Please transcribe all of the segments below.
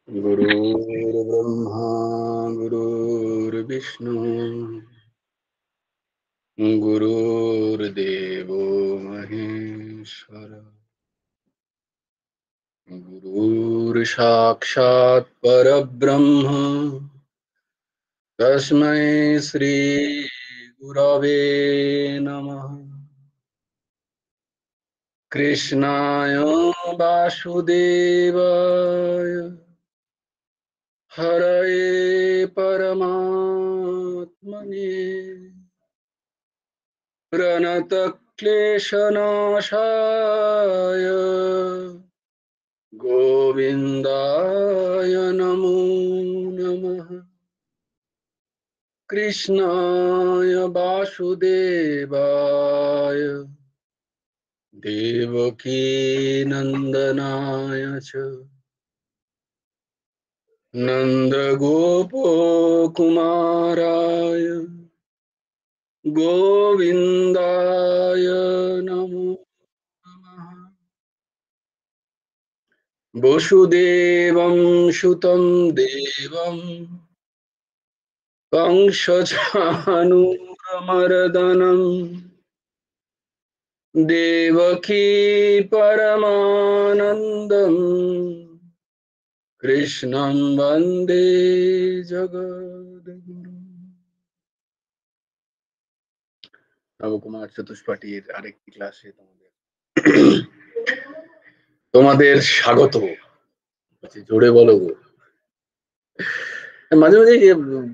गुरुर्ब्रह्मा गुरुर्विष्णु गुरुर्देवो महेश्वर गुरुर्साक्षात् परब्रह्म तस्मै श्री गुरवे नमः। कृष्णाय वासुदेवाय हरये परमात्मने प्रणतक्लेशनाशाय गोविन्दाय नमो नमः। कृष्णाय वासुदेवाय देवकी नन्दनाय च नन्दगोपकुमाराय गोविन्दाय नमो नमः। वसुदेवं सुतं देवं कंसचानूरमर्दनं देवकी परमानन्दं कृष्णं वन्दे जगद्गुरुं। নবকুমার চতুষ্পাঠীর আরেকটি ক্লাসে তোমাদের স্বাগত। জোরে বলো গো। মাঝে মাঝে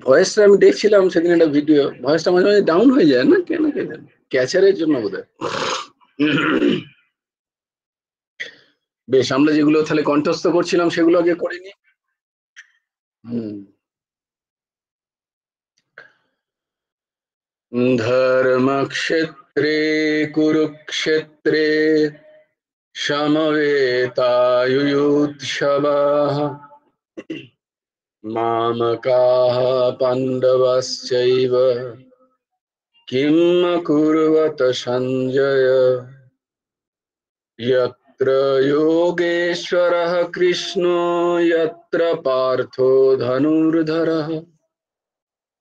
ভয়েসটা আমি দেখছিলাম সেদিন একটা ভিডিও, ভয়েসটা মাঝে মাঝে ডাউন হয়ে যায় না, কেন কে জানে, ক্যাচারের জন্য বোধহয়। বেশ, আমরা যেগুলো তাহলে কণ্ঠস্থ করছিলাম সেগুলো আগে করে নি। ধর্মক্ষেত্রে কুরুক্ষেত্রে সমবেতায়ুৎসবাঃ মামকাঃ পাণ্ডবাশ্চৈব কিম অকুর্বত সঞ্জয় यत्र योगेश्वरः कृष्णो यत्र पार्थो धनुर्धरः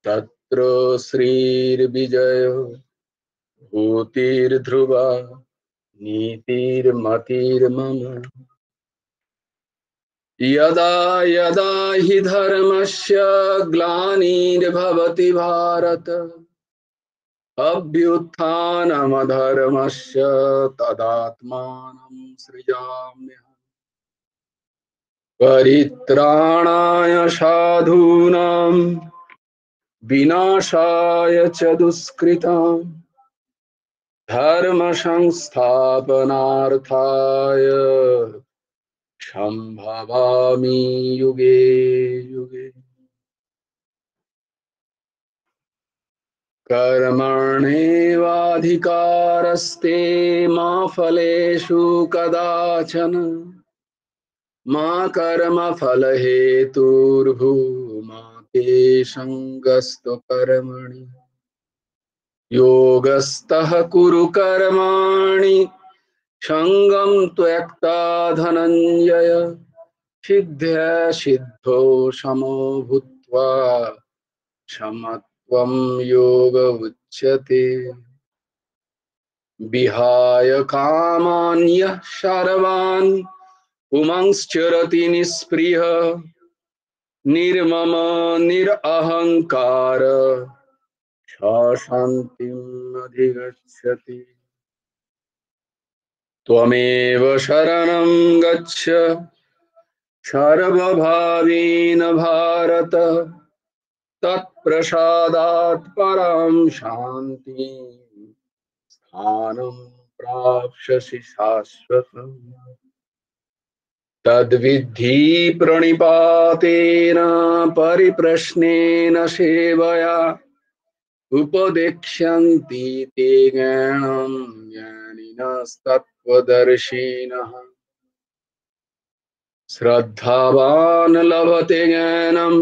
तत्र श्रीर्विजयो भूतिर्ध्रुवा नीतिर्मतिर्मम। यदा यदा हि धर्मस्य ग्लानिर्भवति भारत अभ्युत्थानमधर्मस्य तदात्मानं सृजाम्यहम्। परित्राणाय साधूनां विनाशाय च दुष्कृताम् धर्म संस्थापनार्थाय संभवामि युगे युगे। कर्मण्येवाधिकारस्ते मा फलेषु कदाचन मा कर्मफलहेतुर्भूमा ते सङ्गस्तु कर्मणि योगस्थः कुरु कर्माणि सङ्गं त्यक्ता धनञ्जय सिद्ध्या सिद्धो समो भूत्वा समत्वं योग उच्यते। विहाय कामान्यः सर्वान् पुंश्चरति निःस्पृहः निर्मम निरहङ्कार शान्तिम् अधिगच्छति। त्वमेव शरणं गच्छ सर्वभावेन भारत तत्प्रसादात् परां शान्तिं स्थानं प्राप्स्यसि शाश्वतम्। तद्विद्धि प्रणिपातेन परिप्रश्नेन सेवया उपदेक्ष्यन्ति ते ज्ञानं ज्ञानिनस्तत्त्वदर्शिनः। श्रद्धावान् लभते ज्ञानं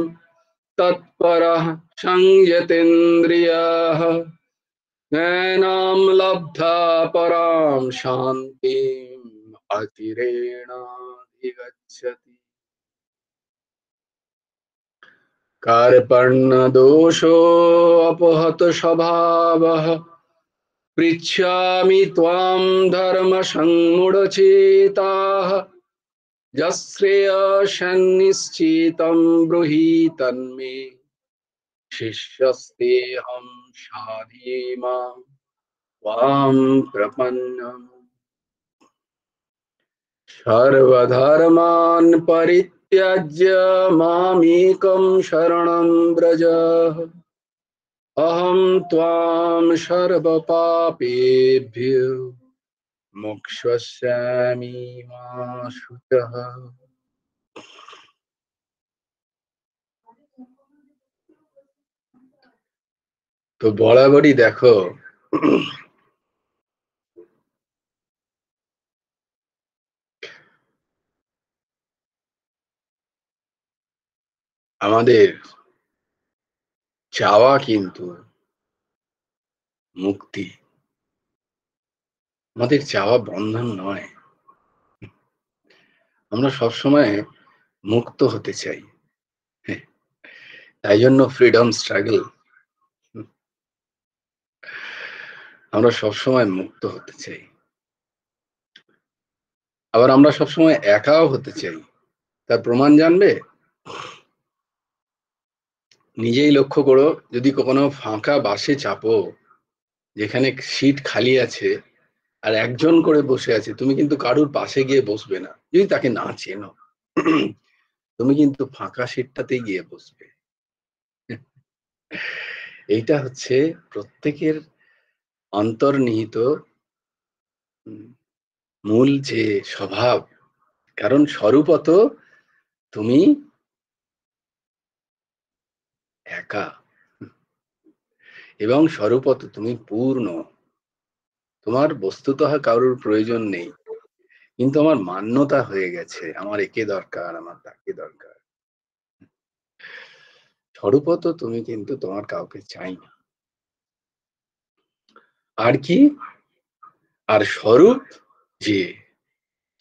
तत्परः संयतेन्द्रियः ज्ञानं लब्धा परां शान्तिम् अचिरेणाधिगच्छति। कार्पण्य दोषो अपहत स्वभावः पृच्छामि त्वां धर्म संमूढचेताः यश्रेयसन्निश्चितं ब्रूहि तन्मे शिष्यस्तेऽहं शाधीमा त्वां प्रपन्नम् सर्वधर्मान् परित्यज्य मामेकं शरणं व्रज अहं त्वां सर्वपापेभ्यो मोक्षयिष्यामि मा शुचः। তো বরাবরই দেখো আমাদের চাওয়া কিন্তু মুক্তি, আমাদের চাওয়া বন্ধন নয়। আমরা সবসময় মুক্ত হতে চাই, তাই জন্য ফ্রিডম স্ট্রাগল। আমরা সবসময় মুক্ত হতে চাই, আবার আমরা সবসময় একাও হতে চাই। তার প্রমাণ জানবে? নিজেই লক্ষ্য করো, যদি কোনো ফাঁকা বাসে চাপো যেখানে সিট খালি আছে আর একজন করে বসে আছে, তুমি কিন্তু কারুর পাশে গিয়ে বসবে না যদি তাকে না চেনো। তুমি কিন্তু ফাঁকা সিটটাতেই গিয়ে বসবে। এইটা হচ্ছে প্রত্যেকের অন্তর্নিহিত মূল যে স্বভাব। কারণ স্বরূপত তুমি একা এবং স্বরূপত তুমি পূর্ণ। তোমার বস্তুতঃ কারোর প্রয়োজন নেই, কিন্তু আমার মান্যতা হয়ে গেছে, আমার একে দরকার, আমার তাকে দরকার। স্বরূপত তুমি কিন্তু তোমার কাউকে চাই না। আর কি? আর স্বরূপ যে,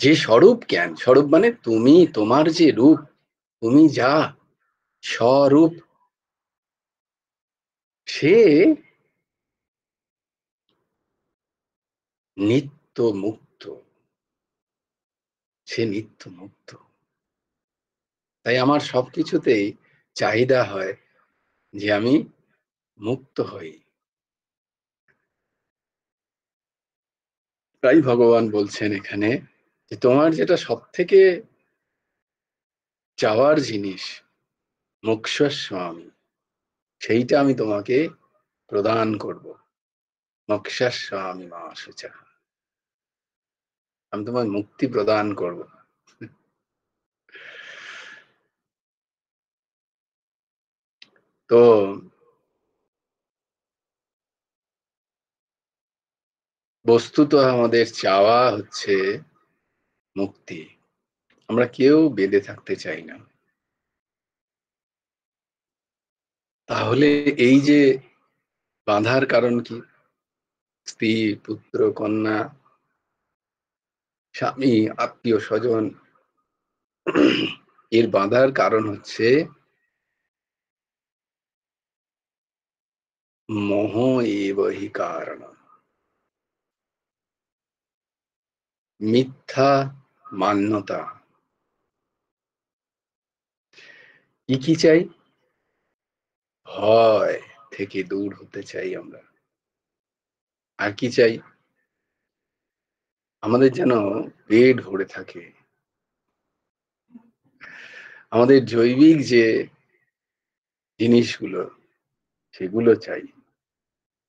যে স্বরূপ জ্ঞান, স্বরূপ মানে তুমি, তোমার যে রূপ, তুমি যা স্বরূপ, সে নিত্য মুক্ত, সে নিত্য মুক্ত। তাই আমার সবকিছুতেই চাহিদা হয় যে আমি মুক্ত হই। তাই ভগবান বলছেন এখানে যে তোমার যেটা সব থেকে চাওয়ার জিনিস মোক্ষস্বামী, সেইটা আমি তোমাকে প্রদান করব। মোক্ষস্বামী মা শুচা, আমি তোমায় মুক্তি প্রদান করব। তো বস্তুত আমাদের চাওয়া হচ্ছে মুক্তি। আমরা কেউ বেঁধে থাকতে চাই না। তাহলে এই যে বাঁধার কারণ কি? স্ত্রী, পুত্র, কন্যা, স্বামী, আত্মীয় স্বজন, এর বাঁধার কারণ হচ্ছে মোহ এব হি কারণ, মিথ্যা মান্যতা। কি কি চাই? ভয় থেকে দূর হতে চাই আমরা। আর কি চাই? আমাদের যেন পেট ভরে থাকে, আমাদের জৈবিক যে জিনিসগুলো সেগুলো চাই।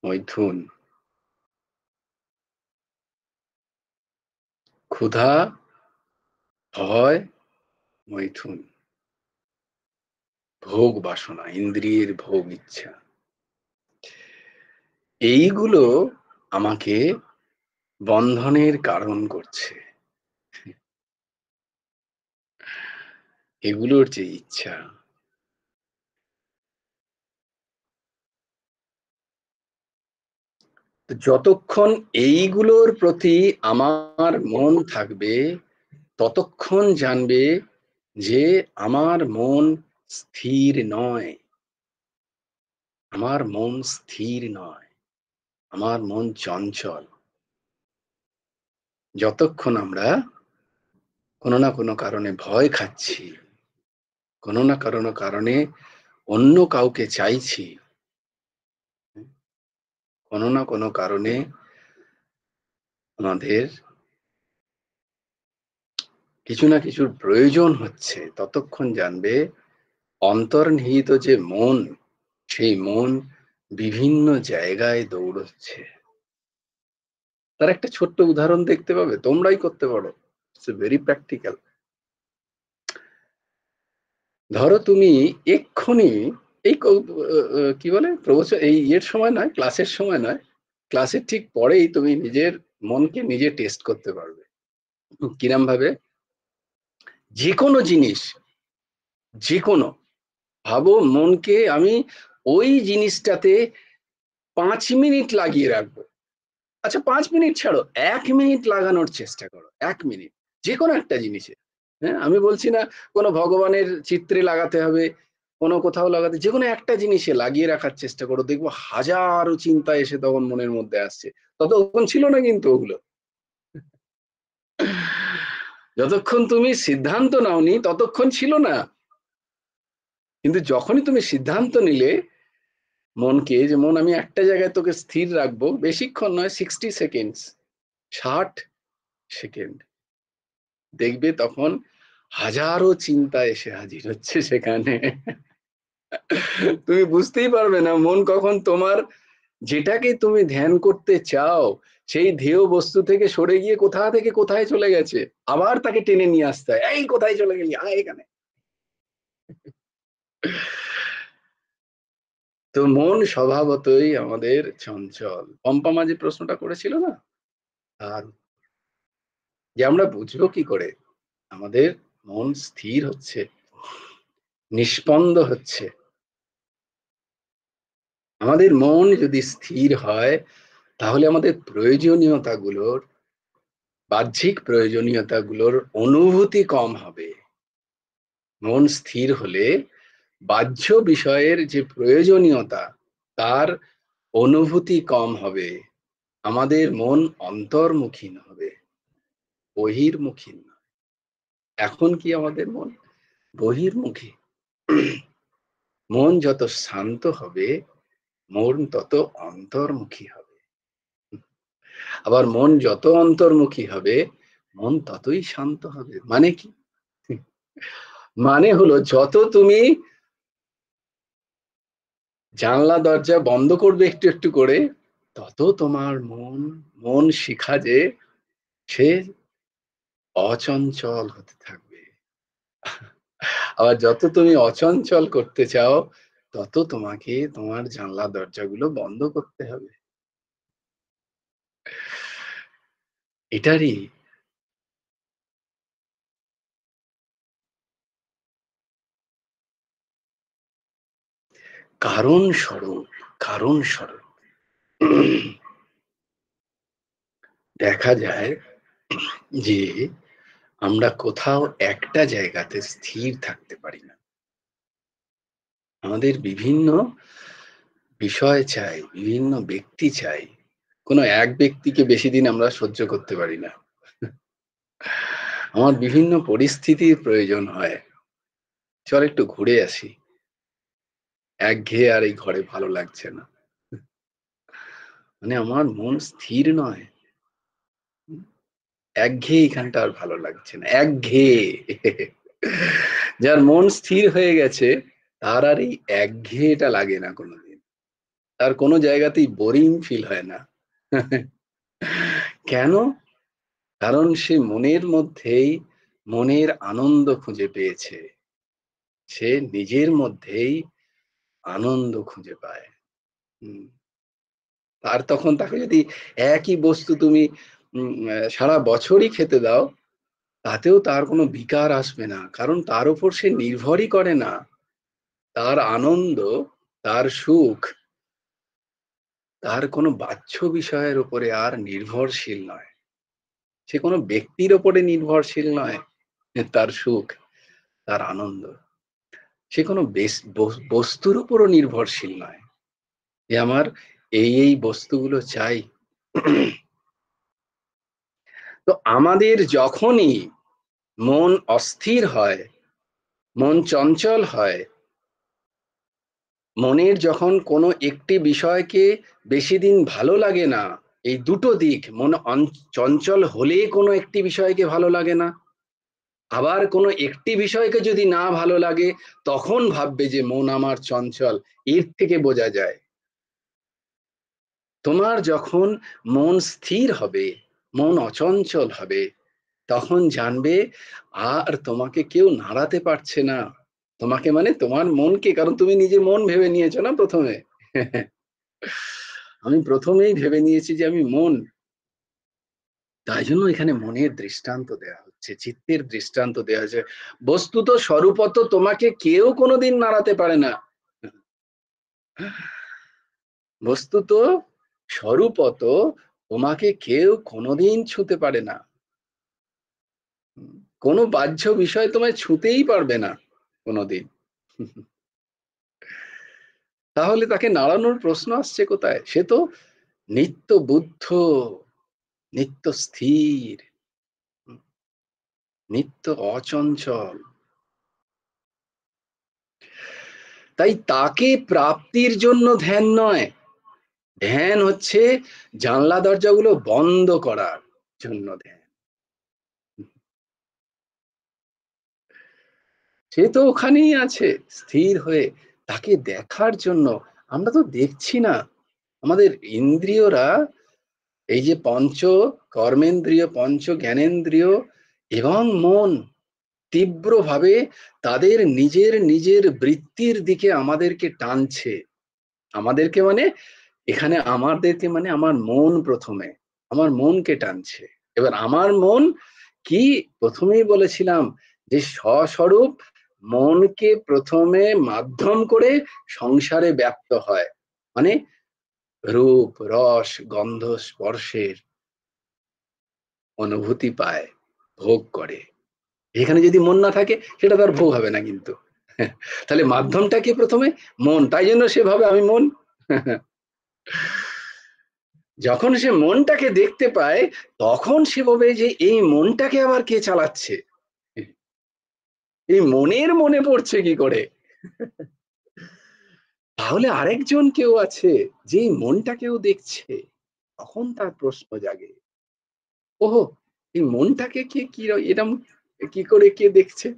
মৈথুন, ক্ষুধা, ভয়, মৈথুন, ভোগ বাসনা, ইন্দ্রিয়ের ভোগ ইচ্ছা, এইগুলো আমাকে বন্ধনের কারণ করছে। এগুলোর যে ইচ্ছা, যতক্ষণ এইগুলোর প্রতি আমার মন থাকবে ততক্ষণ জানবে যে আমার মন স্থির নয়। আমার মন স্থির নয়, আমার মন চঞ্চল। যতক্ষণ আমরা কোনো না কোনো কারণে ভয় খাচ্ছি, কোনো না কোনো কারণে অন্য কাউকে চাইছি, কোনো না কোনো কারণে আমাদের কিছু না কিছুর প্রয়োজন হচ্ছে, ততক্ষণ জানবে অন্তর্নিহিত যে মন, সেই মন বিভিন্ন জায়গায় দৌড়চ্ছে। তার একটা ছোট্ট উদাহরণ দেখতে পাবে, তোমরাই করতে পারো, ইটস ভেরি প্র্যাকটিক্যাল। ধরো তুমি এক্ষুনি এই কি বলে প্রবচন, এই ইয়ের সময় নয়, ক্লাসের সময় নয়, ক্লাসের ঠিক পরেই তুমি নিজের মনকে নিজে টেস্ট করতে পারবে। কিরম ভাবে? যে কোনো জিনিস, যে কোনো, ভাবো মনকে আমি ওই জিনিসটাতে 5 মিনিট লাগিয়ে রাখবো। আচ্ছা 5 মিনিট ছাড়ো, 1 মিনিট লাগানোর চেষ্টা করো, 1 মিনিট, যে কোনো একটা জিনিসে। হ্যাঁ, আমি বলছি না কোনো ভগবানের চিত্রে লাগাতে হবে, কোনো কোথাও লাগাতে, যে কোনো একটা জিনিসে লাগিয়ে রাখার চেষ্টা করো, দেখবো হাজারো চিন্তা এসে তখন মনের মধ্যে আসছে। ততক্ষণ ছিল না কিন্তু ওগুলো। যতক্ষণ তুমি সিদ্ধান্ত নাওনি ততক্ষণ ছিল না, কিন্তু যখনই তুমি সিদ্ধান্ত নিলে মনকে, যে মন আমি একটা জায়গায় তোকে স্থির রাখবো, বেশিক্ষণ নয়, 60 সেকেন্ডস, 60 সেকেন্ড, দেখবে তখন হাজারো চিন্তা এসে হাজির হচ্ছে সেখানে। তুমি বুঝতেই পারবে না মন কখন তোমার যেটাকে তুমি ধ্যান করতে চাও সেই ধ্যেয় বস্তু থেকে সরে গিয়ে কোথা থেকে কোথায় চলে গেছে, আবার তাকে টেনে নিয়ে আসতে হয়, এই কোথায় চলে গেলি, আয় এখানে। তো মন স্বভাবতই আমাদের চঞ্চল। পম্পা মাঝি প্রশ্নটা করেছিল না, আর যে আমরা বুঝবো কি করে আমাদের মন স্থির হচ্ছে, নিষ্পন্দ হচ্ছে। আমাদের মন যদি স্থির হয় তাহলে আমাদের প্রয়োজনীয়তাগুলোর, বাহ্যিক প্রয়োজনীয়তাগুলোর অনুভূতি কম হবে। মন স্থির হলে বাহ্য বিষয়ের যে প্রয়োজনীয়তা, তার অনুভূতি কম হবে। আমাদের মন অন্তর্মুখী হবে, বহির্মুখী নয়। এখন কি আমাদের মন বহির্মুখী। মন যত শান্ত হবে, মন তত অন্তর্মুখী হবে। আবার মন যত অন্তর্মুখী হবে, মন ততই শান্ত হবে। মানে কি? মানে হলো যত তুমি জানলা দরজা বন্ধ করবে একটু একটু করে, তত তোমার মন, মন শিখা যে সে অচঞ্চল হতে থাকবে। আবার যত তুমি অচঞ্চল করতে চাও, তত তোমাকে তোমার জানলা দরজাগুলো বন্ধ করতে হবে। এটারই কারণ স্বরূপ, কারণ স্বরূপ দেখা যায় যে আমরা কোথাও একটা জায়গাতে স্থির থাকতে পারি না। আমাদের বিভিন্ন বিষয় চাই, বিভিন্ন ব্যক্তি চাই। কোনো এক ব্যক্তিকে বেশি দিন আমরা সহ্য করতে পারি না। আমার বিভিন্ন পরিস্থিতির প্রয়োজন হয়, চল একটু ঘুরে আসি, একঘেয়ে আর এই ঘরে ভালো লাগছে না, মানে আমার মন স্থির নয়, একঘেয়ে এখানটা আর ভালো লাগছে না, একঘেয়ে। যার মন স্থির হয়ে গেছে তার আর এই একঘেয়েটা লাগে না কোনোদিন, তার কোনো জায়গাতেই বোরিং ফিল হয় না। কেন? কারণ সে মনের মধ্যেই মনের আনন্দ খুঁজে পেয়েছে, সে নিজের মধ্যেই আনন্দ খুঁজে পায়। আর তখন তাকে যদি একই বস্তু তুমি সারা বছরই খেতে দাও, তাতেও তার কোনো বিকার আসবে না, কারণ তার উপর সে নির্ভরই করে না। তার আনন্দ, তার সুখ, তার কোনো বাহ্য বিষয়ের উপরে আর নির্ভরশীল নয়। সে কোনো ব্যক্তির ওপরে নির্ভরশীল নয়, তার সুখ, তার আনন্দ। সে কোনো বস্তুর উপরও নির্ভরশীল নয়। আমার এই বস্তুগুলো চাই। তো আমাদের যখনই মন অস্থির হয়, মন চঞ্চল হয়, মনের যখন কোনো একটি বিষয়কে বেশি দিন ভালো লাগে না, এই দুটো দিক, মন চঞ্চল হলে কোনো একটি বিষয়কে ভালো লাগে না, আবার কোনো একটি বিষয়কে যদি না ভালো লাগে তখন ভাববে যে মন আমার চঞ্চল। এর থেকে বোঝা যায় তোমার যখন মন স্থির হবে, মন অচঞ্চল হবে, তখন জানবে আর তোমাকে কেউ নাড়াতে পারছে না। তোমাকে মানে তোমার মনকে, কারণ তুমি নিজে মন ভেবে নিয়েছো না প্রথমে। আমি প্রথমেই ভেবে নিয়েছি যে আমি মন, তাই জন্য এখানে মনের দৃষ্টান্ত দেয়া হচ্ছে, চিত্তের দৃষ্টান্ত দেয়া হচ্ছে। বস্তুত স্বরূপত তোমাকে কেউ কোনোদিন নাড়াতে পারে না। বস্তুত স্বরূপত তোমাকে কেউ কোনোদিন ছুঁতে পারে না। কোনো বাহ্য বিষয় তোমায় ছুঁতেই পারবে না কোনোদিন। তাহলে তাকে নাড়ানোর প্রশ্ন আসছে কোথায়? সে তো নিত্য বুদ্ধ, নিত্য স্থির, নিত্য অচঞ্চল। তাই তাকে প্রাপ্তির জন্য ধ্যান নয়, ধ্যান হচ্ছে জানলা দরজাগুলো বন্ধ করার জন্য ধ্যান। সে তো ওখানেই আছে স্থির হয়ে, তাকে দেখার জন্য। আমরা তো দেখছি না, আমাদের ইন্দ্রিয়রা, এই যে পঞ্চ কর্মেন্দ্রিয়, পঞ্চ জ্ঞানেন্দ্রিয় এবং মন তীব্রভাবে তাদের নিজের নিজের বৃত্তির দিকে আমাদেরকে টানছে। আমাদেরকে মানে এখানে আমাদেরকে মানে আমার মন প্রথমে, আমার মনকে টানছে। এবার আমার মন কি, প্রথমেই বলেছিলাম যে স্বস্বরূপ মনকে প্রথমে মাধ্যম করে সংসারে ব্যপ্ত হয়, মানে রূপ রস গন্ধ স্পর্শের অনুভূতি পায়, ভোগ করে। এখানে যদি মন না থাকে সেটা তার ভোগ হবে না কিন্তু। তাহলে মাধ্যমটা কি প্রথমে? মন। তাই জন্য সেভাবে আমি মন। যখন সে মনটাকে দেখতে পায় তখন সে বলবে যে এই মনটাকে আবার কে চালাচ্ছে, এই মনের মনে পড়ছে কি করে। তাহলে আরেকজন কেউ আছে যে মনটাকেও দেখছে। তখন তার প্রশ্ন জাগে, ওহো, এই মনটাকে কে কি এরম কি করে কে দেখছে।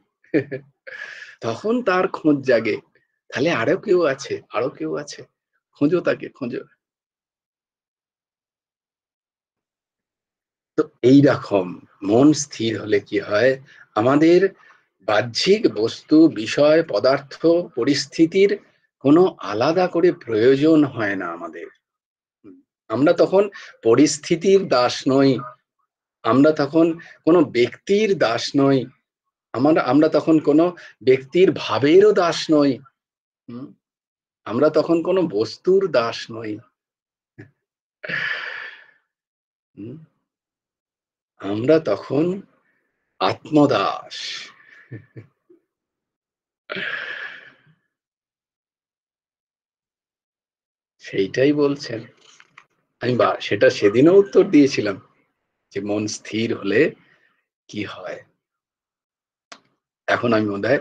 তখন তার খোঁজ জাগে, তাহলে আরো কেউ আছে, আরো কেউ আছে, খোঁজো তাকে, খোঁজো। তো এইরকম মন স্থির হলে কি হয়, আমাদের বাহ্যিক বস্তু বিষয় পদার্থ পরিস্থিতির কোনো আলাদা করে প্রয়োজন হয় না আমাদের। আমরা তখন পরিস্থিতির দাস নই, আমরা তখন কোনো ব্যক্তির দাস নই, আমরা আমরা তখন কোনো ব্যক্তির ভাবেরও দাস নই। হুম, আমরা তখন কোনো বস্তুর দাস নই। হুম, আমরা তখন আত্মদাস। সেইটাই বলছেন। আমি সেটা সেদিনও উত্তর দিয়েছিলাম যে মন স্থির হলে কি হয়। এখন আমি বোধহয়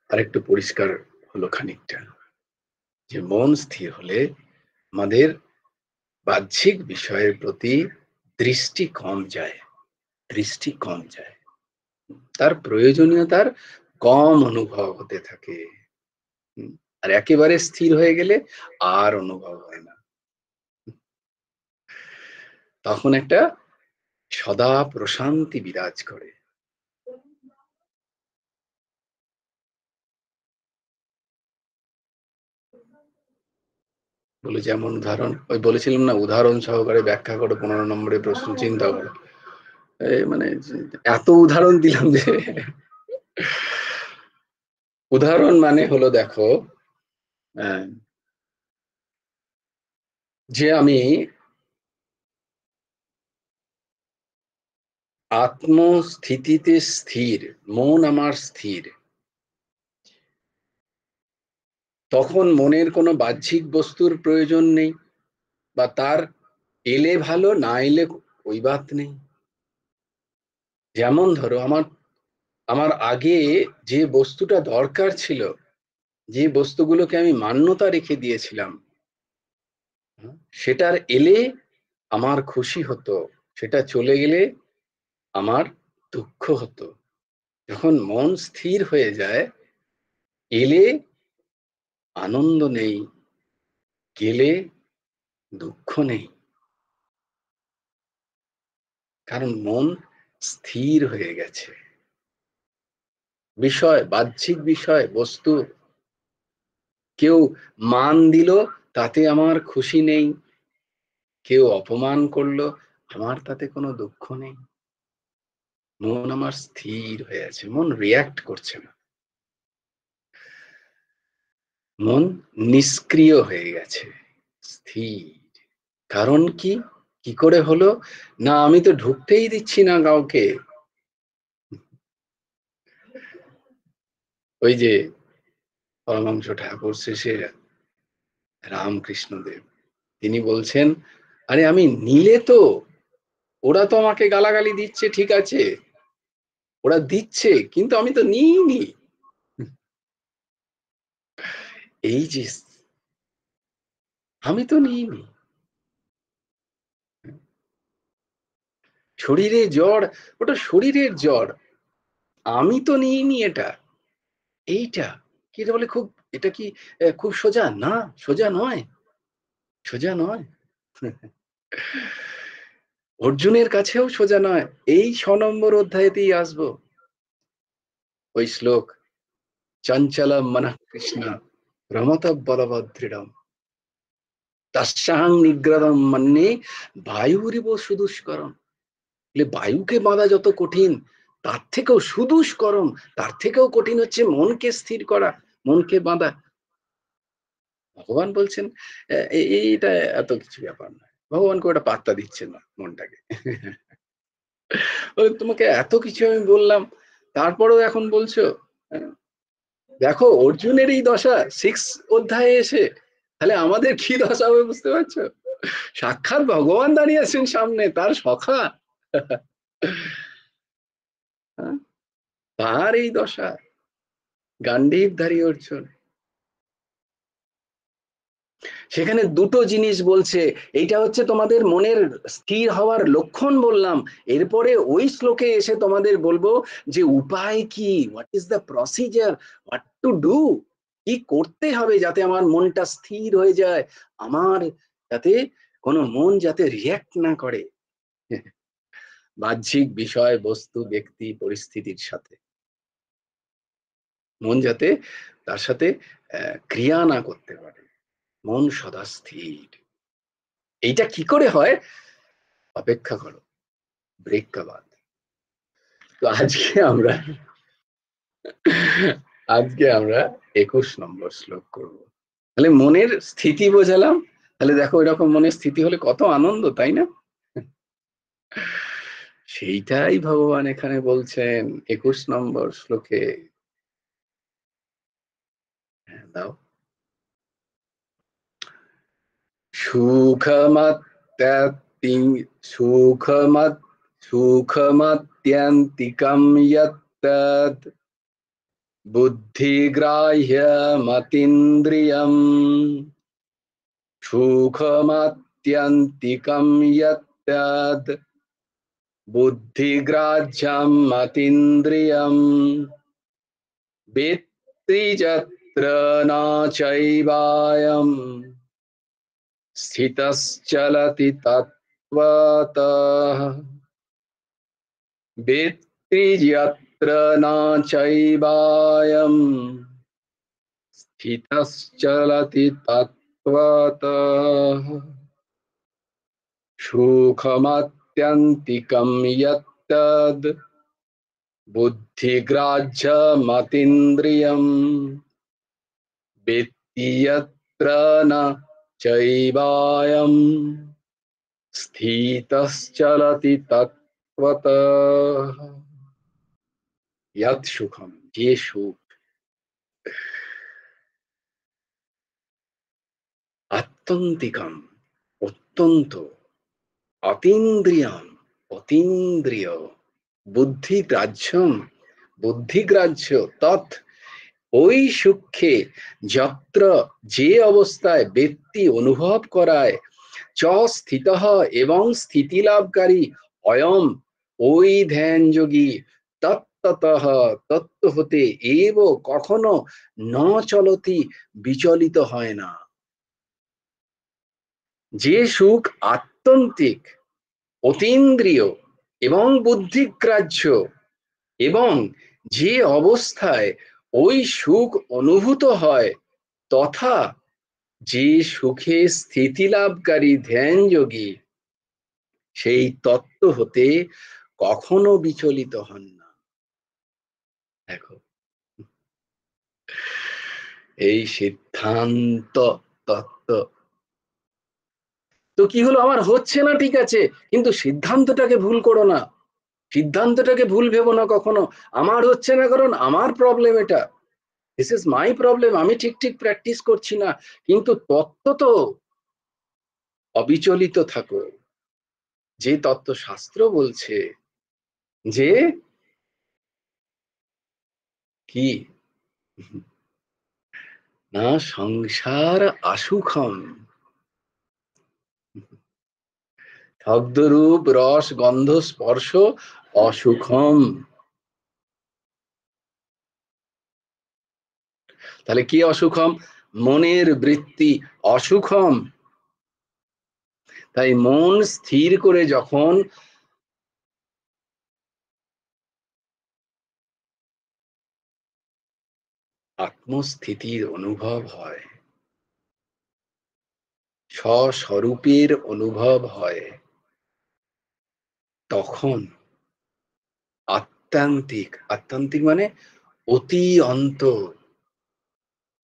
আরেকটু পরিষ্কার হলো খানিকটা, যে মন স্থির হলে আমাদের বাহ্যিক বিষয়ের প্রতি দৃষ্টি কম যায়, দৃষ্টি কম যায়, তার প্রয়োজনীয়তার কম অনুভব হতে থাকে। আর একেবারে স্থির হয়ে গেলে আর অনুভব হয় না। তখন একটা সদা প্রশান্তি বিরাজ করে। বলে যেমন উদাহরণ, ওই বলেছিলাম না, উদাহরণ সহকারে ব্যাখ্যা করো 15 নম্বরের প্রশ্ন, চিন্তা করো। মানে এত উদাহরণ দিলাম যে, উদাহরণ মানে হলো দেখো, যে আমি আত্মস্থিতিতে স্থির, মন আমার স্থির, তখন মনের কোনো বাহ্যিক বস্তুর প্রয়োজন নেই, বা তার এলে ভালো, না এলে ওই বাত নেই। যেমন ধরো, আমার আমার আগে যে বস্তুটা দরকার ছিল, যে বস্তুগুলোকে আমি মান্যতা রেখে দিয়েছিলাম, সেটার এলে আমার খুশি হতো, সেটা চলে গেলে আমার দুঃখ হতো। যখন মন স্থির হয়ে যায়, এলে আনন্দ নেই, গেলে দুঃখ নেই, কারণ মন স্থির হয়ে গেছে। বিষয়, বাহ্যিক বিষয়, বস্তু কেউ মান দিল, তাতে আমার খুশি নেই, কেউ অপমান করলো, আমার তাতে কোনো দুঃখ নেই। মন আমার স্থির হয়ে আছে, মন রিয়াক্ট করছে না, মন নিষ্ক্রিয় হয়ে গেছে, স্থির। কারণ কি? কি করে হলো? না, আমি তো ঢুকতেই দিচ্ছি না কাউকে। ওই যে পরমহংস ঠাকুর শেষে রামকৃষ্ণদেব, তিনি বলছেন, আরে আমি নিলে তো, ওরা তো আমাকে গালাগালি দিচ্ছে, ঠিক আছে, ওরা দিচ্ছে, কিন্তু আমি তো নিইনি। এই যে আমি তো নিইনি, শরীরে জ্বর, ওটা শরীরের জ্বর, আমি তো নিইনি এটা। এইটা কি এটা বলে খুব, এটা কি খুব সোজা? না, সোজা নয়, সোজা নয়। অর্জুনের কাছেও সোজা নয়। এই 6 নম্বর অধ্যায়েতেই আসবো ওই শ্লোক, চঞ্চলম মনঃ কৃষ্ণ রমত বলবদৃঢ়ম তস্যাং নিগ্রহম মন্যে বায়ুরিব সুদুষ্করম। বায়ুকে বাঁধা যত কঠিন, তার থেকেও সুদুষ্করম, তার থেকেও কঠিন হচ্ছে মনকে স্থির করা, মনকে বাঁধা। ভগবান বলছেন এইটা এত কিছু ব্যাপার নয়, ভগবানকে ওটা পাত্তা দিচ্ছে না মনটাকে। তোমাকে এত কিছু আমি বললাম, তারপরেও এখন বলছো? দেখো অর্জুনের এই দশা 6 অধ্যায়ে এসে, তাহলে আমাদের কি দশা হবে বুঝতে পারছো? সাক্ষাৎ ভগবান দাঁড়িয়ে আছেন সামনে, তার সখা, তার এই দশা, গান্ডীবধারী অর্জুন। সেখানে দুটো জিনিস বলছে, এইটা হচ্ছে তোমাদের মনের স্থির হওয়ার লক্ষণ বললাম। এরপরে ওই শ্লোকে এসে তোমাদের বলবো যে উপায় কি, what is the procedure, what to do, কি করতে হবে যাতে আমার মনটা স্থির হয়ে যায়, আমার যাতে কোনো মন যাতে রিয়াক্ট না করে বাহ্যিক বিষয়, বস্তু, ব্যক্তি, পরিস্থিতির সাথে। মন যাতে তার সাথে ক্রিয়া না করতে পারে, মন সদা স্থির। এইটা কি করে হয়? অপেক্ষা করো, ব্রেক কা বাদ। তো আজকে আমরা 21 নম্বর শ্লোক করব। তাহলে মনের স্থিতি বোঝালাম। তাহলে দেখো এরকম মনের স্থিতি হলে কত আনন্দ, তাই না? সেইটাই ভগবান এখানে বলছেন 21 নম্বর শ্লোকে। দাও, সুখমত্যন্তি সুখমত সুখমত্যন্তিকম যত্তৎ বুদ্ধিগ্রাহ্যমতীন্দ্রিয়ম সুখমত্যন্তিকম যত্তৎ বুদ্ধিগ্রাহ্যমতীন্দ্রিয়ম বেত্তি যত্র ন চৈবায়ম স্থিতশ্চলতি তত্ত্বতঃ বেত্তি যত্র ন চৈবায়ম স্থিতশ্চলতি তত্ত্বতঃ সুখমত্যন্তিকম যত্তদ্ বুদ্ধিগ্রাহ্যমতীন্দ্রিয়ম বেত্তি যত্র ন চৈবায়ম স্থিতশ্চলতি তত্ত্বতঃ। যৎ সুখম, যে সুখ, আত্যন্তিকম, অত্যন্ত, অতীন্দ্রিয়ম, অতীন্দ্রিয়, বুদ্ধিগ্রাহ্যম, বুদ্ধিগ্রাহ্য, তৎ, ওই সুখে, যত্র, যে অবস্থায় ব্যক্তি অনুভব করায়, চ স্থিতঃ, এবং স্থিতি লাভকারী, অয়ম, ওই ধ্যান যোগী, তত্ত্বতঃ, তত্ত্ব হতে, এব, কখনো, ন চলতি, বিচলিত হয় না। যে সুখ আত্যন্তিক, অতীন্দ্রিয় এবং বুদ্ধিগ্রাহ্য, এবং যে অবস্থায় ওই সুখ অনুভূত হয়, তথা যে সুখে স্থিতি লাভকারী ধ্যান যোগী, সেই তত্ত্ব হতে কখনো বিচলিত হন না। দেখো, এই সিদ্ধান্ত তত্ত্ব। তো কি হলো, আমার হচ্ছে না, ঠিক আছে, কিন্তু সিদ্ধান্তটাকে ভুল করো না, সিদ্ধান্তটাকে ভুল ভেবো না কখনো। আমার হচ্ছে না কারণ আমার প্রবলেম, এটা দিস ইজ মাই প্রবলেম, আমি ঠিক ঠিক প্র্যাকটিস করছি না, কিন্তু তত্ত্ব তো অবিচলিত থাকো। যে তত্ত্ব শাস্ত্র বলছে যে কি, না সংসার আসুখম, শব্দরূপ রস গন্ধ স্পর্শ অসুখম। তাহলে কি অসুখম? মনের বৃত্তি অসুখম। তাই মন স্থির করে যখন আত্মস্থিতির অনুভব হয়, স্বস্বরূপের অনুভব হয়, তখন আত্যান্তিক, আত্যান্তিক মানে অতি অন্তর,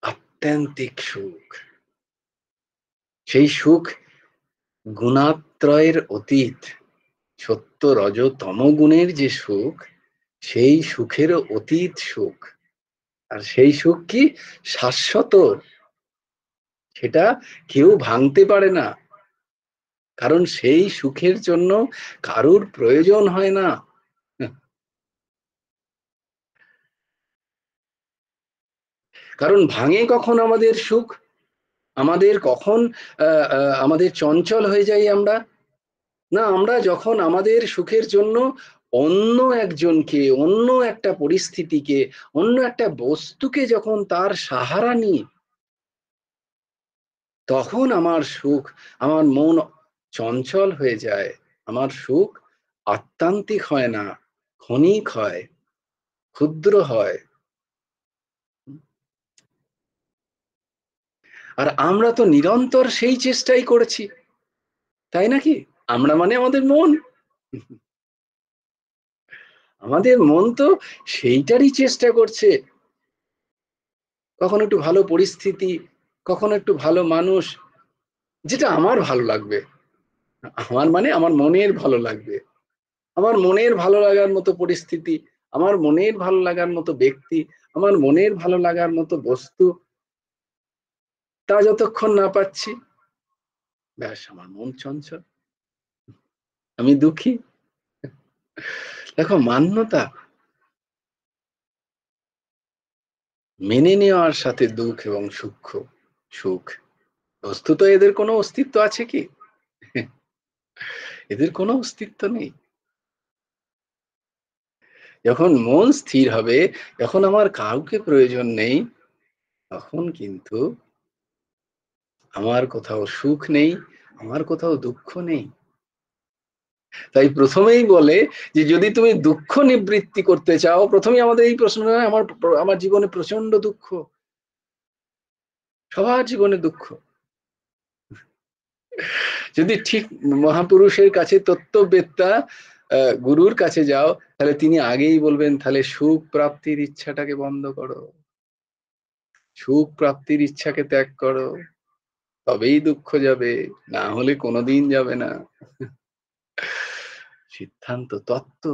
আত্যান্তিক সুখ। সেই সুখ গুণাত্রয়ের অতীত, সত্য রজ তম গুণের যে সুখ, সেই সুখেরও অতীত সুখ। আর সেই সুখ কি? শাশ্বত। সেটা কেউ ভাঙতে পারে না, কারণ সেই সুখের জন্য কারুর প্রয়োজন হয় না। কারণ ভাঙে কখন আমাদের সুখ, আমাদের কখন আমাদের চঞ্চল হয়ে যাই আমরা? না, আমরা যখন আমাদের সুখের জন্য অন্য একজনকে, অন্য একটা পরিস্থিতিকে, অন্য একটা বস্তুকে যখন তার সাহারা নিই, তখন আমার সুখ, আমার মন চঞ্চল হয়ে যায়, আমার সুখ আত্মান্তিক হয় না, ক্ষণিক হয়, ক্ষুদ্র হয়। আর আমরা তো নিরন্তর সেই চেষ্টাই করেছি, তাই নাকি? আমরা মানে আমাদের মন, আমাদের মন তো সেইটারই চেষ্টা করছে, কখনো একটু ভালো পরিস্থিতি, কখনো একটু ভালো মানুষ, যেটা আমার ভালো লাগবে। আমার মানে আমার মনের ভালো লাগবে, আমার মনের ভালো লাগার মতো পরিস্থিতি, আমার মনের ভালো লাগার মতো ব্যক্তি, আমার মনের ভালো লাগার মতো বস্তু, তা যতক্ষণ না পাচ্ছি, ব্যাস আমার মন চঞ্চল, আমি দুঃখী। দেখো, মান্যতা, মেনে নেওয়ার সাথে দুঃখ এবং সুখ, বস্তুত এদের কোনো অস্তিত্ব আছে কি? এদের কোনো অস্তিত্ব নেই। যখন মন স্থির হবে, যখন আমার কাউকে প্রয়োজন নেই, তখন কিন্তু আমার কোথাও সুখ নেই, আমার কোথাও দুঃখ নেই। তাই প্রথমেই বলে যে যদি তুমি দুঃখ নিবৃত্তি করতে চাও, প্রথমেই আমাদের এই প্রশ্ন, আমার আমার জীবনে প্রচন্ড দুঃখ, সবার জীবনে দুঃখ। যদি ঠিক মহাপুরুষের কাছে, তত্ত্ববেত্তা গুরুর কাছে যাও, তাহলে তিনি আগেই বলবেন, তাহলে সুখ প্রাপ্তির ইচ্ছাটাকে বন্ধ করো, সুখ প্রাপ্তির ইচ্ছাকে ত্যাগ করো, তবেই দুঃখ যাবে, না হলে কোনোদিন যাবে না। সিদ্ধান্ত তত্ত্ব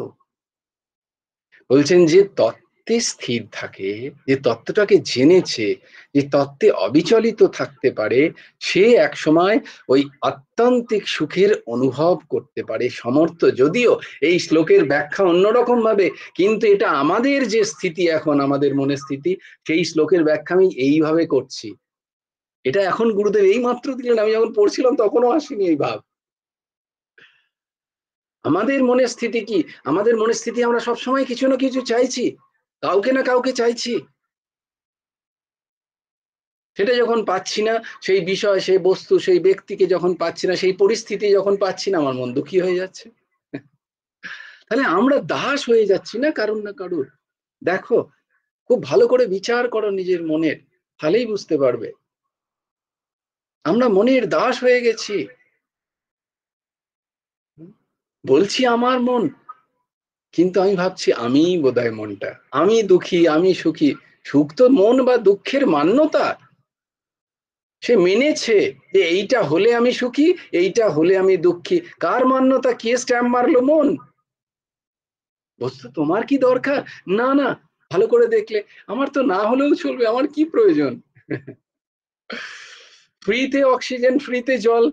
বলছেন যে তত্ত্বে স্থির থাকে, যে তত্ত্বটাকে জেনেছে, যে তত্ত্বে অবিচলিত থাকতে পারে, সে একসময় ওই আত্মান্তিক সুখের অনুভব করতে পারে সমর্থ। যদিও এই শ্লোকের ব্যাখ্যা অন্যরকম ভাবে, কিন্তু এটা আমাদের যে স্থিতি, এখন আমাদের মনের স্থিতি, সেই শ্লোকের ব্যাখ্যা আমি এইভাবে করছি। এটা এখন গুরুদেব এই মাত্র দিলেন, আমি যখন পড়ছিলাম তখনও আসেনি এই ভাব। আমাদের মনের স্থিতি কি? আমাদের মনের স্থিতি, আমরা সবসময় কিছু না কিছু চাইছি, কাউকে না কাউকে চাইছি। সেটা যখন পাচ্ছি না, সেই বিষয়, সেই বস্তু, সেই ব্যক্তিকে যখন পাচ্ছি না, সেই পরিস্থিতি যখন পাচ্ছি না, আমার মন দুঃখী হয়ে যাচ্ছে। তাহলে আমরা দাস হয়ে যাচ্ছি না কারুর না কারুর। দেখো, খুব ভালো করে বিচার করো নিজের মনের, তাহলেই বুঝতে পারবে আমরা মনের দাস হয়ে গেছি। বলছি আমার মন, কিন্তু আমি ভাবছি আমিই বোধহয় মনটা, আমি দুঃখী, আমি সুখী। সুখ তো মন বা দুঃখের মান্যতা। সে মেনেছে যে এইটা হলে আমি সুখী, এইটা হলে আমি দুঃখী। কার মান্যতা? কে স্ট্যাম্প মারলো? মন। বস্তু তোমার কি দরকার? না না, ভালো করে দেখলে আমার তো না হলেও চলবে, আমার কি প্রয়োজন? ফ্রিতে অক্সিজেন, ফ্রিতে জল।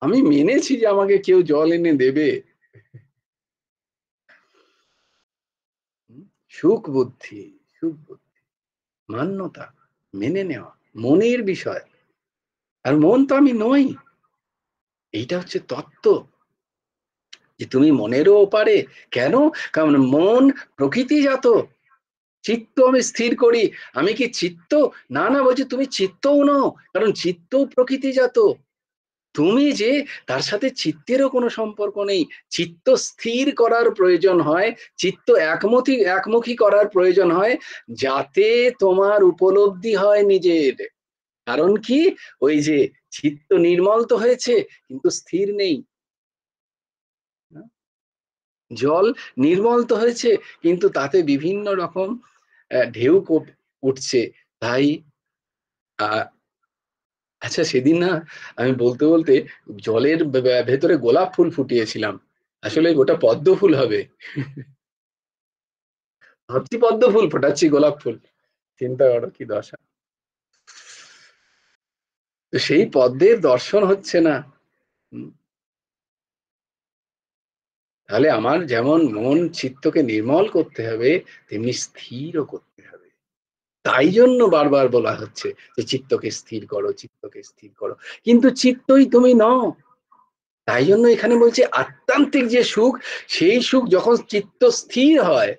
আমি মেনেছি যে আমাকে কেউ জল এনে দেবে। সুখ বুদ্ধি, সুখ বুদ্ধি, মান্যতা, মেনে নেওয়া, মনের বিষয়। আর মন তো আমি নই। এইটা হচ্ছে তত্ত্ব, যে তুমি মনেরও ওপারে। কেন? কারণ মন প্রকৃতিজাত। চিত্ত আমি স্থির করি, আমি কি চিত্ত? না না, বলছি তুমি চিত্তও নও, কারণ চিত্ত প্রকৃতিজাত। তুমি যে, তার সাথে চিত্তেরও কোনো সম্পর্ক নেই। চিত্ত স্থির করার প্রয়োজন হয়, চিত্ত একমুখী করার প্রয়োজন হয়, যাতে তোমার উপলব্ধি হয় নিজের। কারণ কি? ওই যে চিত্ত নির্মল তো হয়েছে, কিন্তু স্থির নেই। জল নির্মল তো হয়েছে, কিন্তু তাতে বিভিন্ন রকম ঢেউ উঠছে। তাই আচ্ছা, সেদিন না আমি বলতে বলতে জলের ভেতরে গোলাপ ফুল ফুটিয়েছিলাম, আসলে ওটা পদ্ম ফুল হবে। ভাবছি পদ্ম ফুল, ফোটাচ্ছি গোলাপ ফুল। চিন্তা করো কি দশা। তো সেই পদ্মের দর্শন হচ্ছে না। তাহলে আমার যেমন মন চিত্তকে নির্মল করতে হবে, তেমনি স্থিরও করতে হবে। তাই জন্য বারবার বলা হচ্ছে যে চিত্তকে স্থির করো, চিত্তকে স্থির করো। কিন্তু চিত্তই তুমি নও। তাই জন্য এখানে বলছে আত্মান্তিক যে সুখ, সেই সুখ যখন চিত্ত স্থির হয়,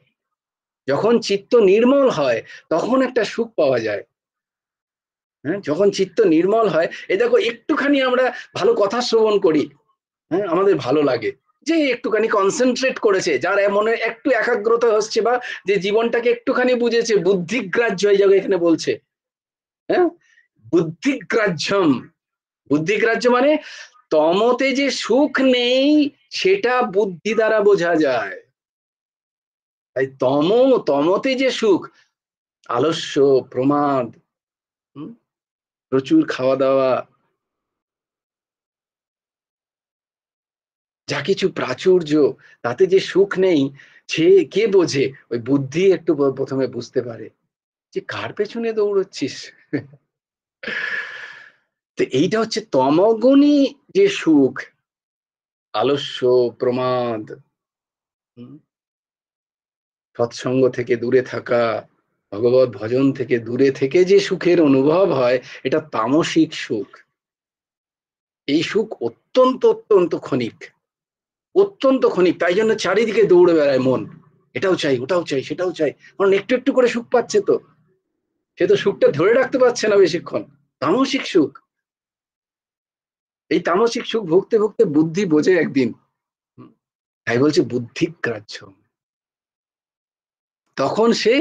যখন চিত্ত নির্মল হয়, তখন একটা সুখ পাওয়া যায়। হ্যাঁ, যখন চিত্ত নির্মল হয়, এই দেখো একটুখানি আমরা ভালো কথা শ্রবণ করি, হ্যাঁ, আমাদের ভালো লাগে। যে একটুখানি কনসেন্ট্রেট করেছে, যার মনে একটু একাগ্রতা হচ্ছে, বা যে জীবনটাকে একটুখানি বুঝেছে, বুদ্ধিগ্রাহ্য এই জায়গায় এখানে বলছে। হ্যাঁ, বুদ্ধিগ্রাহ্যম। বুদ্ধিগ্রাহ্য মানে তমতে যে সুখ নেই, সেটা বুদ্ধি দ্বারা বোঝা যায়। তাই তমতে যে সুখ, আলস্য, প্রমাদ, প্রচুর খাওয়া দাওয়া, যা কিছু প্রাচুর্য, তাতে যে সুখ নেই, সে কে বোঝে? ওই বুদ্ধি একটু প্রথমে বুঝতে পারে যে কার পেছনে দৌড়চ্ছিস। তো এইটা হচ্ছে তমগুণী যে সুখ, আলস্য, প্রমাদ, সৎসঙ্গ থেকে দূরে থাকা, ভগবত ভজন থেকে দূরে থেকে যে সুখের অনুভব হয়, এটা তামসিক সুখ। এই সুখ অত্যন্ত অত্যন্ত ক্ষণিক, অত্যন্ত ক্ষণিক। তাই জন্য চারিদিকে দৌড়ে বেড়ায় মন, এটাও চাই, ওটাও চাই, সেটাও চাই, কারণ একটু একটু করে সুখ পাচ্ছে তো। সে তো সুখটা ধরে রাখতে পারছে না বেশিক্ষণ। তামসিক সুখ। এই তামসিক সুখ ভুগতে ভুগতে বুদ্ধি বোঝে একদিন। তাই বলছে বুদ্ধিগ্রাহ্য। তখন সে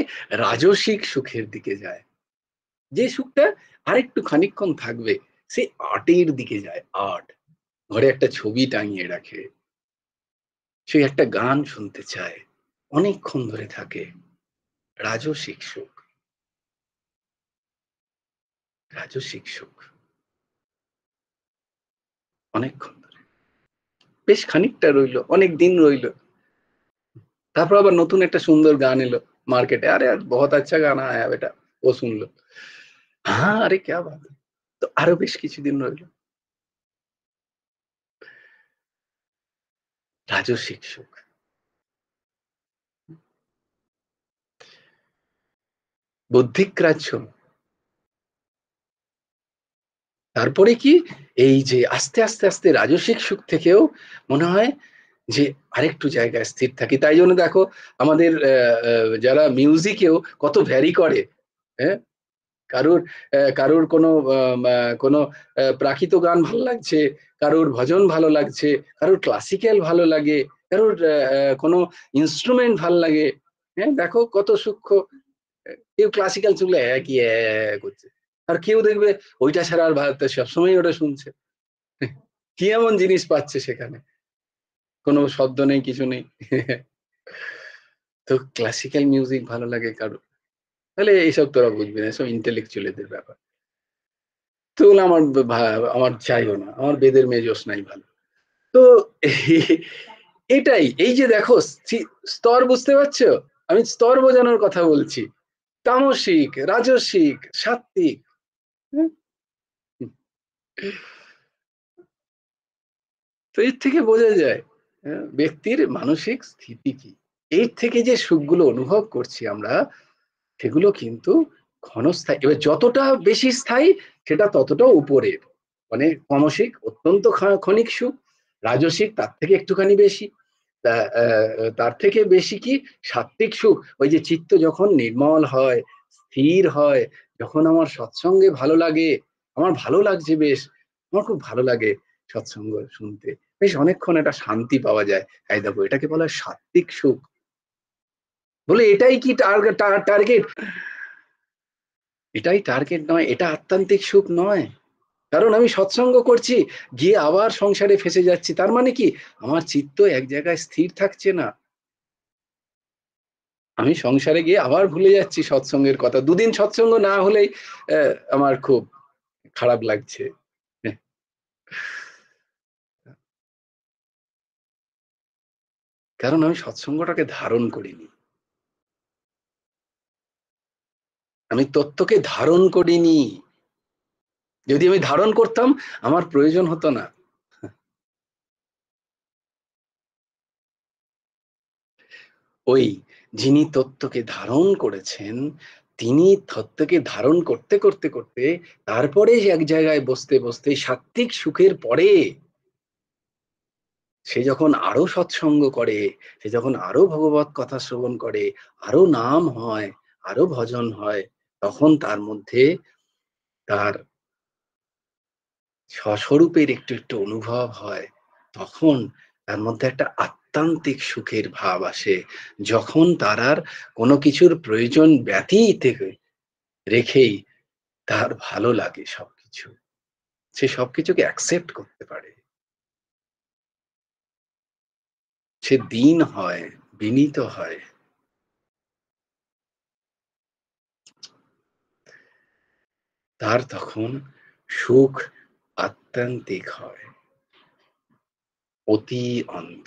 রাজসিক সুখের দিকে যায়, যে সুখটা আরেকটু খানিকক্ষণ থাকবে। সে আর্টের দিকে যায়, আর্ট। ঘরে একটা ছবি টাঙিয়ে রাখে, সে একটা গান শুনতে চায়, অনেকক্ষণ ধরে থাকে। রাজসিক সুখ, রাজসিক সুখ, অনেকক্ষণ ধরে, বেশ খানিকটা রইলো, অনেক দিন রইলো। তারপর আবার নতুন একটা সুন্দর গান এলো মার্কেটে, আরে বহুত আচ্ছা গানা আয়া বেটা, ও শুনলো, হ্যাঁ আরে ক্যা বাত है। তো আরো বেশ কিছুদিন রইলো রাজস্বিক সুখ, বুদ্ধিগ্রাহ্য। তারপরে কি, এই যে আস্তে আস্তে আস্তে রাজস্বিক সুখ থেকেও মনে হয় যে আরেকটু জায়গায় স্থির থাকি। তাই জন্য দেখো আমাদের যারা মিউজিকেও কত ভ্যারি করে, হ্যাঁ, কারুর কারুর কোনো কোনো প্রাকৃত গান ভালো লাগছে, কারুর ভজন ভালো লাগছে, কারুর ক্লাসিক্যাল ভালো লাগে, কারুর কোনো ইনস্ট্রুমেন্ট ভাল লাগে। হ্যাঁ, দেখো কত সূক্ষ্ম। কেউ ক্লাসিক্যাল চুগলে একই করছে, আর কেউ দেখবে ওইটা ছাড়া আর ভারত সবসময় ওটা শুনছে। কি এমন জিনিস পাচ্ছে সেখানে, কোনো শব্দ নেই, কিছু নেই। তো ক্লাসিক্যাল মিউজিক ভালো লাগে কারো, তাহলে এইসব তোরা বুঝবি না, সব ইন্টেলেকচুয়ালদের ব্যাপার। তো ওগুলো আমার আমার চাইও না, আমার বেদের মেজস নাই ভালো। তো এটাই, এই যে দেখো স্তর বুঝতে পারছো, আমি স্তর বোঝানোর কথা বলছি, তামসিক, রাজসিক, সাত্ত্বিক। হুম? তো এর থেকে বোঝা যায় ব্যক্তির মানসিক স্থিতি কি। এর থেকে যে সুখগুলো অনুভব করছি আমরা, সেগুলো কিন্তু ক্ষণস্থায়ী। এবার যতটা বেশি স্থায়ী সেটা ততটা উপরের, মানে তামসিক অত্যন্ত ক্ষণিক সুখ, রাজসিক তার থেকে একটুখানি বেশি, তার থেকে বেশি কি সাত্ত্বিক সুখ, ওই যে চিত্ত যখন নির্মল হয়, স্থির হয়, যখন আমার সৎসঙ্গে ভালো লাগে, আমার ভালো লাগছে বেশ, আমার খুব ভালো লাগে সৎসঙ্গ শুনতে, বেশ অনেকক্ষণ একটা শান্তি পাওয়া যায়, এই দেখো এটাকে বলা হয় সাত্ত্বিক সুখ। বলে এটাই কি টার্গেট? এটাই টার্গেট নয়, এটা আত্মান্তিক সুখ নয়। কারণ আমি সৎসঙ্গ করছি, গিয়ে আবার সংসারে ফেসে যাচ্ছি, তার মানে কি আমার চিত্ত এক জায়গায় স্থির থাকছে না, আমি সংসারে গিয়ে আবার ভুলে যাচ্ছি সৎসঙ্গের কথা, দুদিন সৎসঙ্গ না হলেই আমার খুব খারাপ লাগছে। কারণ আমি সৎসঙ্গটাকে ধারণ করিনি, আমি তত্ত্বকে ধারণ করিনি। যদি আমি ধারণ করতাম আমার প্রয়োজন হতো না। ওই যিনি তত্ত্বকে ধারণ করেছেন, তিনি তত্ত্বকে ধারণ করতে করতে করতে তারপরে এক জায়গায় বসতে বসতে সাত্ত্বিক সুখের পরে সে যখন আরো সৎসঙ্গ করে, সে যখন আরো ভগবত কথা শ্রবণ করে, আরো নাম হয়, আরো ভজন হয়, তখন তার মধ্যে তার স্বস্বরূপের একটু একটু অনুভব হয়। তখন তার মধ্যে একটা আত্মান্তিক সুখের ভাব আসে, যখন তার আর কোনো কিছুর প্রয়োজন ব্যতীত রেখেই তার ভালো লাগে সবকিছু, সে সবকিছুকে অ্যাকসেপ্ট করতে পারে, সে দীন হয়, বিনীত হয়। তার তখন সুখ আত্মান্তিক হয়, অতি অন্ত।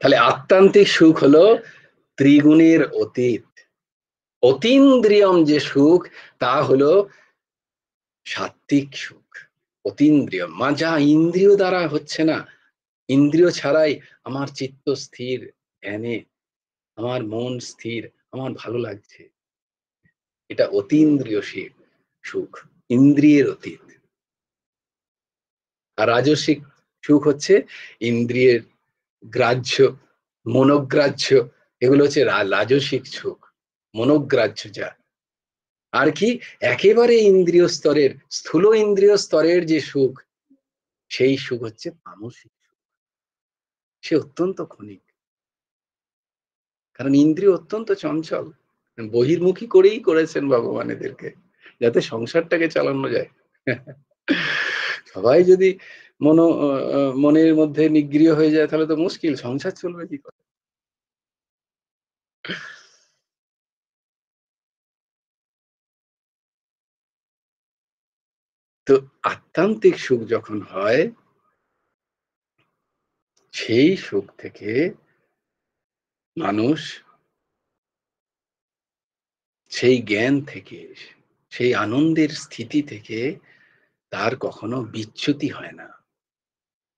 তাহলে আত্মান্তিক সুখ হলো ত্রিগুণের অতীত। অতীন্দ্রিয়ম যে সুখ, তা হলো সাত্ত্বিক সুখ। অতীন্দ্রিয় যা ইন্দ্রিয় দ্বারা হচ্ছে না, ইন্দ্রিয় ছাড়াই আমার চিত্ত স্থির ধ্যানে, আমার মন স্থির, আমার ভালো লাগছে, এটা অতীন্দ্রিয় সুখ, ইন্দ্রিয়ের অতীত। আর রাজসিক সুখ হচ্ছে ইন্দ্রিয়ের গ্রাহ্য, মনোগ্রাহ্য, এগুলো হচ্ছে রাজসিক সুখ, মনোগ্রাহ্য যা। আর কি একেবারে ইন্দ্রিয় স্তরের, স্থূল ইন্দ্রিয় স্তরের যে সুখ, সেই সুখ হচ্ছে তামসিক সুখ, সে অত্যন্ত ক্ষণিক। কারণ ইন্দ্রিয় অত্যন্ত চঞ্চল, বহির্মুখী করেই করেছেন ভগবান এদেরকে, যাতে সংসারটাকে চালানো যায়। সবাই যদি মনের মধ্যে নিগৃহ হয়ে যায়, তাহলে তো মুশকিল, সংসার চলবে কি করে। তো আত্মান্তিক সুখ যখন হয়, সেই সুখ থেকে মানুষ, সেই জ্ঞান থেকে, সেই আনন্দের স্থিতি থেকে তার কখনো বিচ্যুতি হয় না,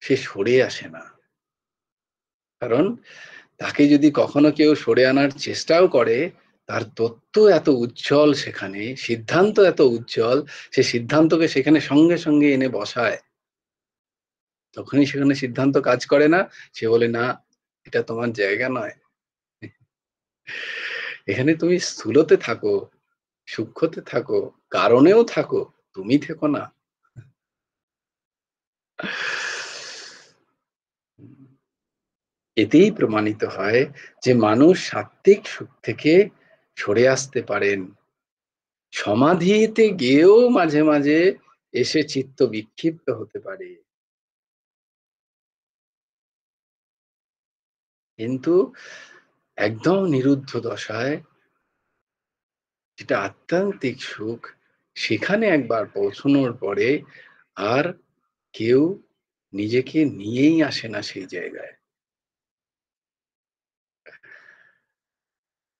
সে সরে আসে না। কারণ তাকে যদি কখনো কেউ সরে আনার চেষ্টাও করে, তার তত্ত্ব এত উজ্জ্বল, সেখানে সিদ্ধান্ত এত উজ্জ্বল, সে সিদ্ধান্তকে সেখানে সঙ্গে সঙ্গে এনে বসায়। তখনই সেখানে সিদ্ধান্ত কাজ করে না, সে বলে, না, এটা তোমার জায়গা নয়, এখানে তুমি স্থূলতে থাকো, সূক্ষ্মতে থাকো, কারণেও থাকো, তুমি থেকো না। এতেই প্রমাণিত হয় যে মানুষ সাত্ত্বিক সুখ থেকে সরে আসতে পারেন। সমাধিতে গিয়েও মাঝে মাঝে এসে চিত্ত বিক্ষিপ্ত হতে পারে, কিন্তু একদম নিরুদ্ধ দশায়, যেটা আত্মান্তিক সুখ, সেখানে একবার পৌঁছানোর পরে আর কেউ নিজেকে নিয়েই আসে না সেই জায়গায়।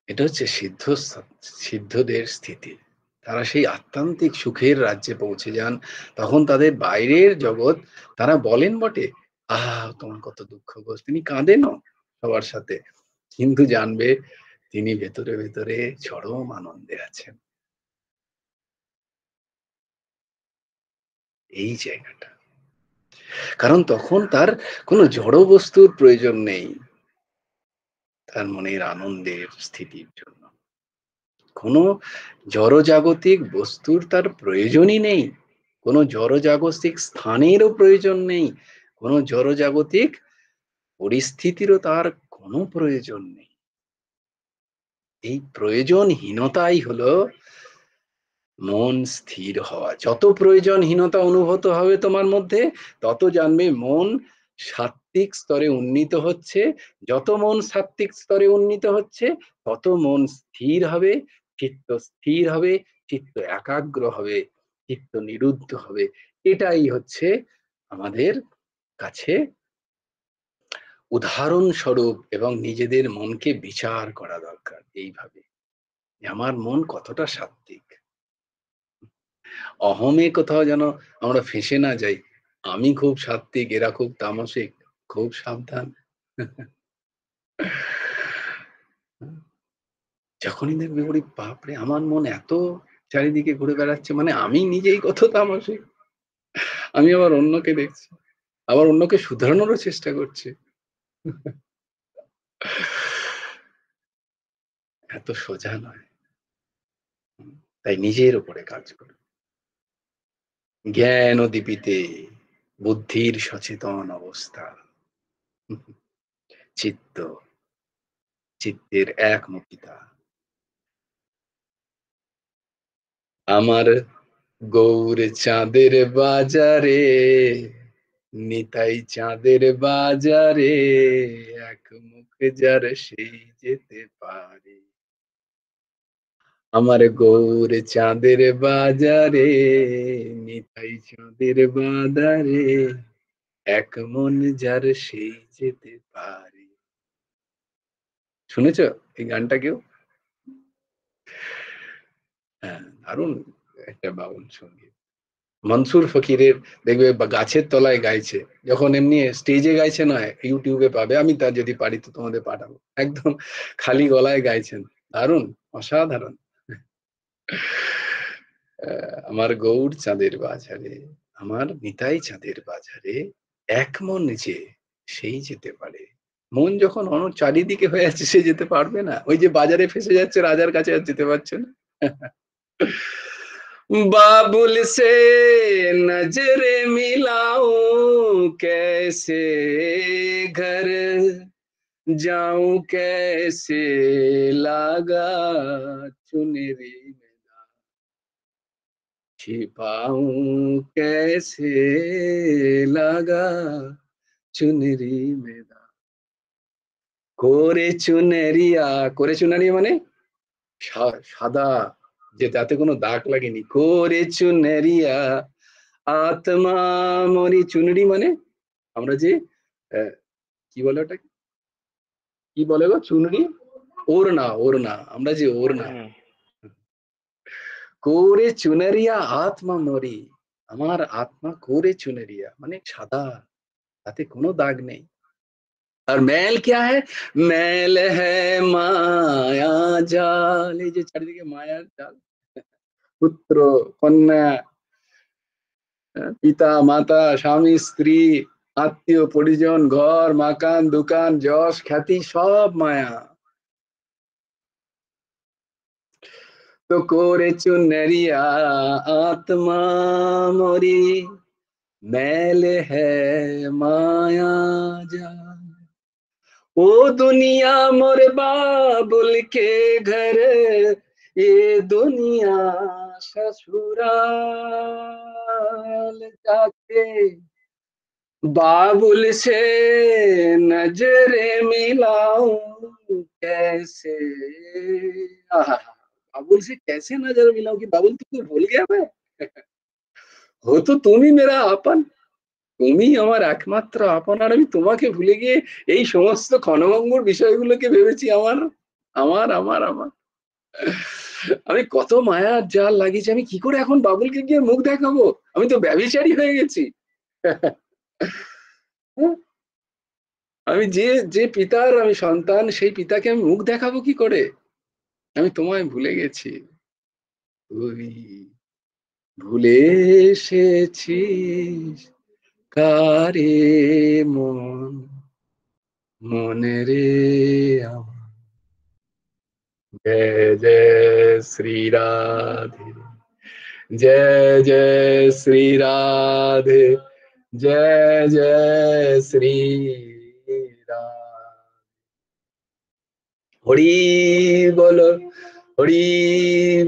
এটা হচ্ছে সিদ্ধদের স্থিতি। তারা সেই আত্মান্তিক সুখের রাজ্যে পৌঁছে যান। তখন তাদের বাইরের জগৎ, তারা বলেন বটে, আহ, তোমার কত দুঃখ গো, তিনি কাঁদেনও সবার সাথে, কিন্তু জানবে তিনি ভেতরে ভেতরে চরম আনন্দে আছেন। এই জায়গাটা, কারণ তখন তার কোনো জড় বস্তুর প্রয়োজন নেই তার মনের আনন্দের স্থিতির জন্য। কোনো জড়জাগতিক বস্তুর তার প্রয়োজনই নেই, কোনো জড়জাগতিক স্থানেরও প্রয়োজন নেই, কোনো জড়জাগতিক পরিস্থিতিরও তার কোনো প্রয়োজন নেই। এই প্রয়োজনহীনতাই হলো মন স্থির হওয়া। যত প্রয়োজনহীনতা অনুভূত হবে তোমার মধ্যে, তত জানবে মন সাত্ত্বিক স্তরে উন্নীত হচ্ছে। যত মন সাত্ত্বিক স্তরে উন্নীত হচ্ছে, তত মন স্থির হবে, চিত্ত স্থির হবে, চিত্ত একাগ্র হবে, চিত্ত নিরুদ্ধ হবে। এটাই হচ্ছে আমাদের কাছে উদাহরণস্বরূপ, এবং নিজেদের মনকে বিচার করা দরকার এইভাবে, যে আমার মন কতটা সাত্ত্বিক। অহমে কোথাও যেন আমরা ফেঁসে না যাই, আমি খুব সাত্ত্বিক, এরা খুব তামসিক, খুব সাবধান। যখনই দেখবে, ওরে বাপরে, আমার মন এত চারিদিকে ঘুরে বেড়াচ্ছে, মানে আমি নিজেই কত তামসিক, আমি আবার অন্যকে দেখছি, আবার অন্যকে শুধরানোরও চেষ্টা করছি। এত সোজা নয়। তাই নিজের উপরে কাজ করো। জ্ঞান ও দীপিতে বুদ্ধির সচেতন অবস্থা, চিত্ত, চিত্তের একমুখিতা। আমার গৌর চাঁদের বাজারে, নিতাই চাঁদের বাজারে, এক মুখ যার সেই যেতে পারে। আমার গৌর চাঁদের বাজারে, নিতাই চাঁদের বাজারে, এক মন যার সেই যেতে পারে। শুনেছ এই গানটা কেউ? হ্যাঁ, দারুণ একটা বাউল সঙ্গীত। মনসুর ফকিরের, দেখবে গাছের তলায় গাইছে, যখন এমনি স্টেজে গাইছে নয়, ইউটিউবে পাবে, আমি তা যদি পারি তো তোমাদের পাঠাবো। একদম খালি গলায় গাইছেন, দারুণ, অসাধারণ। আমার গৌর চাঁদের বাজারে, আমার নিতাই চাঁদের বাজারে, এক মন যে সেই যেতে পারে। মন যখন চারিদিকে হয়ে আছে, সে যেতে পারবে না। ওই যে বাজারে ফেসে যাচ্ছে, রাজার কাছে আর যেতে পারছে না। बाबुल से नजरे मिलाऊं, कैसे घर जाऊं, कैसे लागा चुनरी में छिपाऊं, कैसे लागा चुनरी में করে চুনেরিয়া। করে চুনারিয়া মানে সাদা, যে তাতে কোনো দাগ লাগেনি, করে চুনেরিয়া আত্মা মরি। চুনরি মানে আমরা যে কি বলে ওটাকে, কি বলে গো চুনরি? ওড়না, ওড়না, আমরা যে ওড়না। কোরে চুনরিয়া আত্মা মরি, আমার আত্মা কোরে চুনরিয়া, মানে সাদা, তাতে কোনো দাগ নেই। আর মেল क्या है, মেল है মায়া জাল, এই যে চারিদিকে মায়ার জাল, পুত্র কন্যা, পিতা মাতা স্বামী স্ত্রী আত্মীয় পরিজন ঘর মাকান দোকান যশ খ্যাতি সব মায়া। তো করে চুনরিয়া আত্মা মরি, मैल है माया जाल, ओ दुनिया मोर बाबुल के घर, ये दुनिया ससुराल, जाके बाबुल से नजरे मिलाऊं कैसे, आहा, बाबुल से कैसे नजर मिलाऊं कि बाबुल तुमको भूल गया मैं, हो तो तुम ही मेरा आपन, তুমি আমার একমাত্র আপন, আর আমি তোমাকে ভুলে গিয়ে এই সমস্ত ক্ষণভঙ্গুর বিষয়গুলোকে ভেবেছি আমার আমার আমার আমার আমি কত মায়ার জাল লাগিয়েছি, আমি কি করে এখন বাবুলকে গিয়ে মুখ দেখাবো, আমি তো ব্যভিচারী হয়ে গেছি। আমি যে যে পিতার আমি সন্তান, সেই পিতাকে আমি মুখ দেখাবো কি করে, আমি তোমায় ভুলে গেছি, তুই ভুলে এসেছিস কারে মন, মনে রে আমার, जय जय श्री राधे, जय जय श्री राधे, जय जय श्री राधे। हरि बोलो, हरि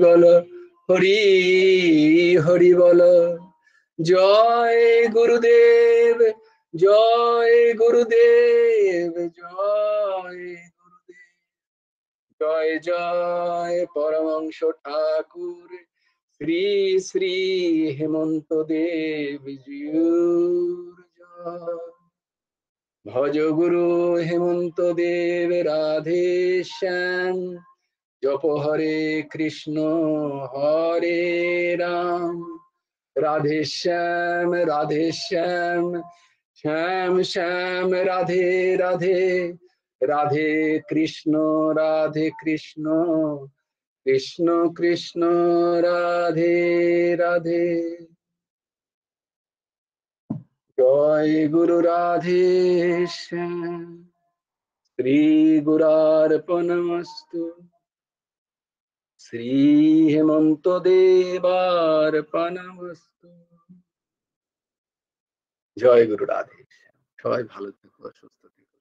बोलो, हरि हरि बोलो, जय गुरुदेव, जय गुरुदेव, जय गुरुदेव, জয় জয় পরমংশ ঠাকুর শ্রী শ্রী হেমন্ত দেব জিউর জয়। ভজ গুরু হেমন্ত দেব রাধে শ্যাম, জপ হরে কৃষ্ণ হরে রাম, রাধে শ্যাম শ্যাম শ্যাম রাধে রাধে, রাধে কৃষ্ণ কৃষ্ণ কৃষ্ণ রাধে রাধে। জয় গুরু রাধে শ্যাম, শ্রী গুরার্পণমস্তু, শ্রী হেমন্ত দেবার্পণমস্তু। জয় গুরু রাধে শ্যাম, সবাই ভালো থেকো, সুস্থ থেকো।